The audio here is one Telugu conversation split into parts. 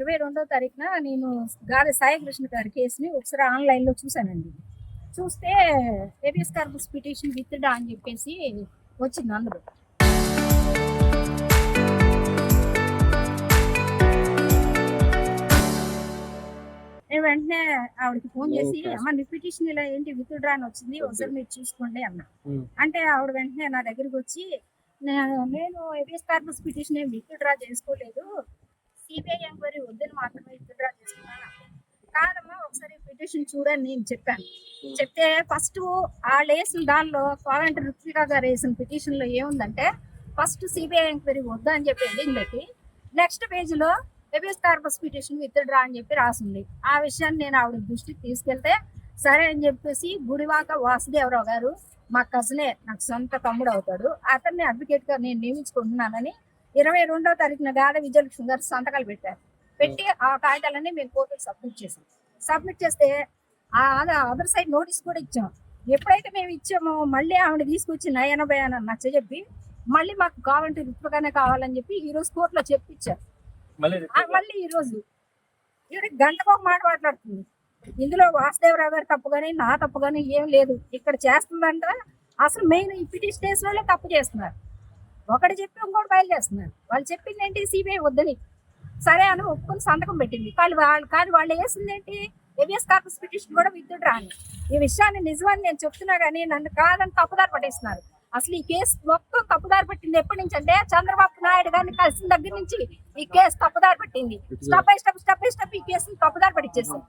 22వ తారీఖున నేను గాలి సాయికృష్ణ గారి కేసుని ఒకసారి ఆన్‌లైన్‌లో చూసానండి. చూస్తే హేబియస్ కార్పస్ పిటిషన్ విత్‌డ్రా అని చెప్పేసి వచ్చింది అందులో. నేను వెంటనే ఆవిడకి ఫోన్ చేసి, "అమ్మ నీ పిటిషన్ ఇలా ఏంటి విత్‌డ్రా అని వచ్చింది. ఒకసారి మీరు చూసుకోండి" అన్నా. అంటే ఆవిడ వెంటనే నా దగ్గరికొచ్చి, నేను హేబియస్ కార్పస్ పిటిషన్ ఏమి విత్‌డ్రా చేసుకోలేదు. సిబిఐ ఎంక్వైరీ వద్దని మాత్రమే విత్‌డ్రా చేసుకున్నాను. కాదమ్మా ఒకసారి పిటిషన్ చూడని నేను చెప్పాను. చెప్తే ఫస్ట్ ఆళ్ళేసిన దానిలో కోలంటి రుత్విక గారు వేసిన పిటిషన్‌లో ఏముందంటే, ఫస్ట్ సిబిఐ ఎంక్వైరీ వద్దని చెప్పి హెడ్డింగ్ పెట్టి, నెక్స్ట్ పేజీలో హేబియస్ కార్పస్ పిటిషన్ విత్‌డ్రా అని చెప్పి రాసింది. ఆ విషయాన్ని నేను ఆవిడ దృష్టికి తీసుకెళ్తే, సరే అని చెప్పేసి గుడివాక వాసుదేవరావు గారు మా కజినే, నాకు సొంత తమ్ముడు అవుతాడు. అతన్ని అడ్వకేట్‌గా నేను నియమించుకుంటున్నానని 22వ తారీఖున గాద విజయలక్ష్మి గారు సంతకాలు పెట్టారు. పెట్టి ఆ కాగితాలన్నీ మేము కోర్టుకి సబ్మిట్ చేసాం. సబ్మిట్ చేస్తే అదర్ సైడ్ నోటీస్ కూడా ఇచ్చాం. ఎప్పుడైతే మేము ఇచ్చామో మళ్ళీ ఆవిడ తీసుకొచ్చి నయన భయాన నచ్చజెప్పి మళ్ళీ మాకు కావాలంటే రుత్వికనే కావాలని చెప్పి ఈరోజు కోర్టులో చెప్పించారు. మళ్ళీ ఈరోజు ఈవిడ గంటకు ఒక మాట మాట్లాడుతుంది. ఇందులో వాసుదేవరావు గారు తప్పు కానీ నా తప్పు కానీ ఏం లేదు. ఇక్కడ చేస్తుందంట అసలు మెయిన్ ఈ పిటిషన్ కేసు వాళ్ళే తప్పు చేస్తున్నారు. ఒకటి చెప్పి ఇంకోటి బయలు చేస్తున్నారు. వాళ్ళు చెప్పింది ఏంటి, సిబిఐ వద్దని. సరే అని ఒప్పుకొని సంతకం పెట్టింది. కానీ వాళ్ళు వేసింది ఏంటి, హేబియస్ కార్పస్ పిటిషన్ కూడా విత్‌డ్రా అని. ఈ విషయాన్ని నిజమని నేను చెప్తున్నా కానీ నన్ను కాదని తప్పుదారి పట్టేస్తున్నారు. అసలు ఈ కేసు మొత్తం తప్పుదారి పట్టింది ఎప్పటి నుంచి అంటే, చంద్రబాబు నాయుడు గారిని కలిసిన దగ్గర నుంచి ఈ కేసు తప్పుదారి పట్టింది. స్టెప్ బై స్టెప్ ఈ కేసుని తప్పుదారి పట్టించేసింది.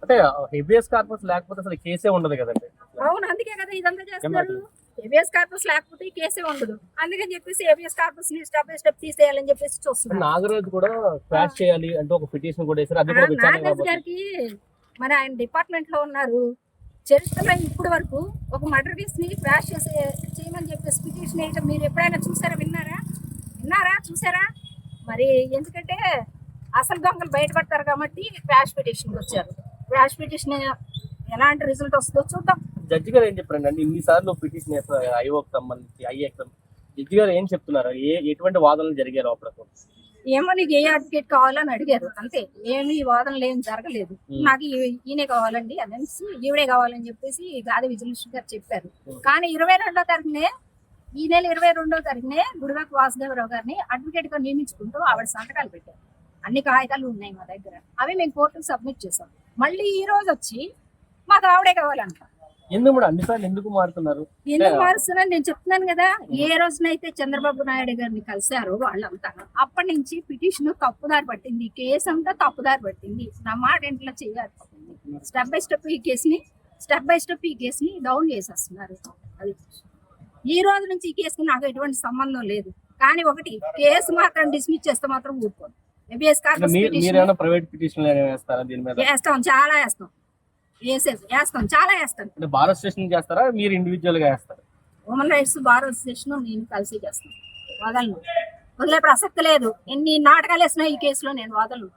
అంటే హేబియస్ కార్పస్ లేకపోతే అసలు కేసే ఉండదు కదండి. అవును, అందుకే కదా ఇదంతా చేస్తున్నారు. హేబియస్ కార్పస్ లేకపోతే ఈ కేసే ఉండదు. అందుకని చెప్పేసి హేబియస్ కార్పస్ ని స్టెప్ బై స్టెప్ తీసేయాలని చెప్పేసి చూస్తున్నారు. నాగరాజు కూడా క్రాష్ చేయాలి అంటే ఒక పిటిషన్ కూడా వేశారు. అది కూడా నాగరాజు గారికి మరి ఆయన డిపార్ట్మెంట్ లో ఉన్నారు. చరిత్రలో ఇప్పటి వరకు ఒక మర్డర్ కేసు ని క్రాష్ చేయమని చెప్పేసి పిటిషన్ వేయటం మీరు ఎప్పుడైనా చూసారా, విన్నారా చూసారా? మరి ఎందుకంటే అసలు దొంగలు బయటపడతారు కాబట్టి క్రాష్ పిటిషన్ వచ్చారు. క్రాష్ పిటిషన్ ఎలాంటి రిజల్ట్ వస్తుందో చూద్దాం. జడ్జి గారు ఏం చెప్పారండి అంటే ఇన్నిసార్లు పిటిషన్ వేస్తారు ఐఓకి సంబంధించి ఐఏకి. జడ్జి గారు ఏం చెప్తున్నారు, ఎటువంటి వాదనలు జరిగారు అప్పుడు? ఏమో నీకు ఏ అడ్వకేట్ కావాలని అడిగారు అంతే. ఏమి వాదనలు ఏం జరగలేదు. నాకు ఈయనే కావాలండి అనేసి ఈవిడే కావాలని చెప్పేసి గాది విజయలక్ష్మి గారు చెప్పారు. కానీ 22వ తారీఖునే ఈ నెల 22వ తారీఖునే గుడివాక వాసుదేవరావు గారిని అడ్వకేట్ గా నియమించుకుంటూ ఆవిడ సంతకాలు పెట్టారు. అన్ని కాగితాలు ఉన్నాయి మా దగ్గర. అవి మేము కోర్టుకు సబ్మిట్ చేసాం. మళ్ళీ ఈ రోజు వచ్చి మాకు ఆవిడే కావాలంట. ఎందుకు మారుతున్నారు? ఎందుకు మారుస్తున్నాను నేను చెప్తున్నాను కదా. ఏ రోజునైతే చంద్రబాబు నాయుడు గారిని కలిశారో వాళ్ళంతా అప్పటి నుంచి పిటిషన్ తప్పుదారి పట్టింది. కేసు అంతా తప్పుదారి పట్టింది. నా మాట ఇంట్లో చేయాలి. స్టెప్ బై స్టెప్ ఈ కేసుని డౌన్ చేసేస్తున్నారు. అది ఈ రోజు నుంచి ఈ కేసుకి నాకు ఎటువంటి సంబంధం లేదు. కానీ ఒకటి, కేసు మాత్రం డిస్మిస్ చేస్తే మాత్రం ఊరుకోను. హేబియస్ కార్పస్ వేస్తాం, చాలా వేస్తాం. చాలా వేస్తాను. బార్ అసోసియేషన్ చేస్తారా, మీరు ఇండివిజువల్ గా చేస్తారా? హ్యూమన్ రైట్స్ బార్ అసోసియేషన్ నేను కలిసి చేస్తాను. వదలను, వదిలే ప్రసక్తి లేదు. ఎన్ని నాటకాలు వేసినా ఈ కేసులో నేను వదలను.